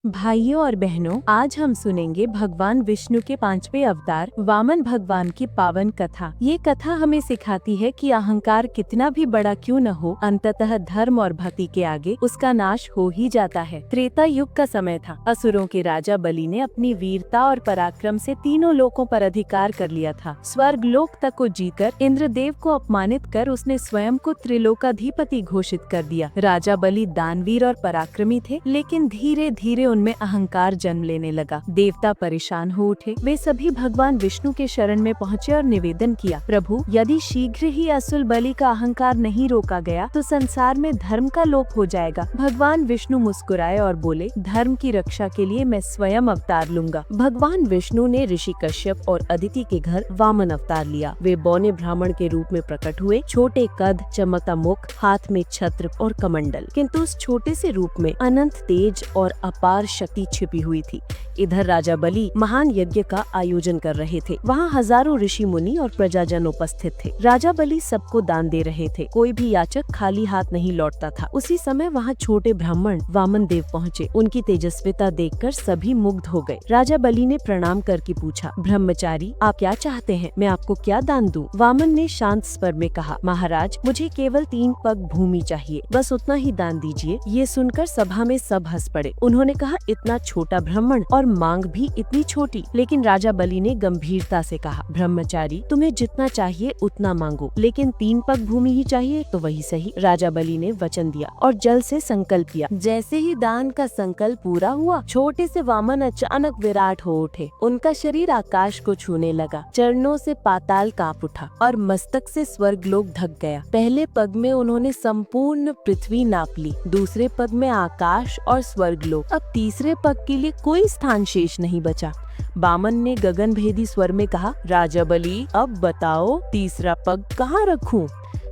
भाइयों और बहनों, आज हम सुनेंगे भगवान विष्णु के पांचवें अवतार वामन भगवान की पावन कथा। ये कथा हमें सिखाती है कि अहंकार कितना भी बड़ा क्यों न हो, अंततः धर्म और भक्ति के आगे उसका नाश हो ही जाता है। त्रेता युग का समय था। असुरों के राजा बलि ने अपनी वीरता और पराक्रम से तीनों लोकों पर अधिकार कर लिया था। स्वर्ग लोक तक को जीतकर इंद्रदेव को अपमानित कर उसने स्वयं को त्रिलोकाधिपति घोषित कर दिया। राजा बलि दानवीर और पराक्रमी थे, लेकिन धीरे धीरे उनमें अहंकार जन्म लेने लगा। देवता परेशान हो उठे। वे सभी भगवान विष्णु के शरण में पहुँचे और निवेदन किया, प्रभु, यदि शीघ्र ही असुर बलि का अहंकार नहीं रोका गया तो संसार में धर्म का लोप हो जाएगा। भगवान विष्णु मुस्कुराए और बोले, धर्म की रक्षा के लिए मैं स्वयं अवतार लूंगा। भगवान विष्णु ने ऋषि कश्यप और अदिति के घर वामन अवतार लिया। वे बौने ब्राह्मण के रूप में प्रकट हुए। छोटे कद, चमकता मुख, हाथ में छत्र और कमंडल, किंतु उस छोटे से रूप में अनंत तेज और अपार शक्ति छिपी हुई थी। इधर राजा बलि महान यज्ञ का आयोजन कर रहे थे। वहाँ हजारों ऋषि मुनि और प्रजाजन उपस्थित थे। राजा बलि सबको दान दे रहे थे। कोई भी याचक खाली हाथ नहीं लौटता था। उसी समय वहाँ छोटे ब्राह्मण वामन देव पहुँचे। उनकी तेजस्विता देखकर सभी मुग्ध हो गए। राजा बलि ने प्रणाम करके पूछा, ब्रह्मचारी, आप क्या चाहते हैं? मैं आपको क्या दान दूं? वामन ने शांत स्वर में कहा, महाराज, मुझे केवल 3 पग भूमि चाहिए, बस उतना ही दान दीजिए। ये सुनकर सभा में सब हंस पड़े। उन्होंने कहा, इतना छोटा ब्राह्मण और मांग भी इतनी छोटी। लेकिन राजा बलि ने गंभीरता से कहा, ब्रह्मचारी, तुम्हें जितना चाहिए उतना मांगो, लेकिन 3 पग भूमि ही चाहिए तो वही सही। राजा बलि ने वचन दिया और जल से संकल्प किया। जैसे ही दान का संकल्प पूरा हुआ, छोटे से वामन अचानक विराट हो उठे। उनका शरीर आकाश को छूने लगा। चरणों से पाताल कांप उठा और मस्तक से स्वर्गलोक ढक गया। पहले पग में उन्होंने संपूर्ण पृथ्वी नाप ली, दूसरे पग में आकाश और स्वर्गलोक। अब तीसरे पग के लिए कोई स्थान शेष नहीं बचा। वामन ने गगन भेदी स्वर में कहा, राजा बलि, अब बताओ तीसरा पग कहाँ रखूं?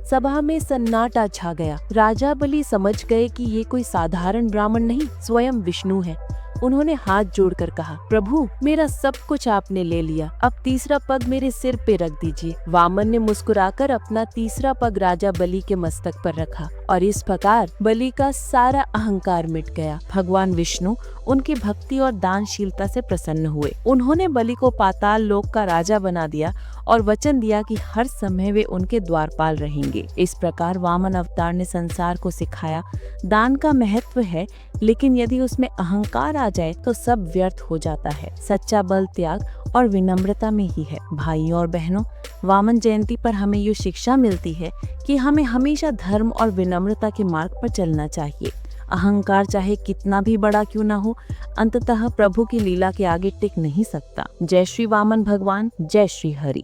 सभा में सन्नाटा छा गया। राजा बलि समझ गए कि ये कोई साधारण ब्राह्मण नहीं, स्वयं विष्णु है। उन्होंने हाथ जोड़कर कहा, प्रभु, मेरा सब कुछ आपने ले लिया, अब तीसरा पग मेरे सिर पे रख दीजिए। वामन ने मुस्कुराकर अपना तीसरा पग राजा बलि के मस्तक पर रखा और इस प्रकार बलि का सारा अहंकार मिट गया। भगवान विष्णु उनकी भक्ति और दानशीलता से प्रसन्न हुए। उन्होंने बलि को पाताल लोक का राजा बना दिया और वचन दिया कि हर समय वे उनके द्वारपाल रहेंगे। इस प्रकार वामन अवतार ने संसार को सिखाया, दान का महत्व है, लेकिन यदि उसमें अहंकार आ जाए तो सब व्यर्थ हो जाता है। सच्चा बल त्याग और विनम्रता में ही है। भाइयों और बहनों, वामन जयंती पर हमें ये शिक्षा मिलती है कि हमें हमेशा धर्म और विनम्रता के मार्ग पर चलना चाहिए। अहंकार चाहे कितना भी बड़ा क्यों ना हो, अंततः प्रभु की लीला के आगे टिक नहीं सकता। जय श्री वामन भगवान, जय श्री हरि।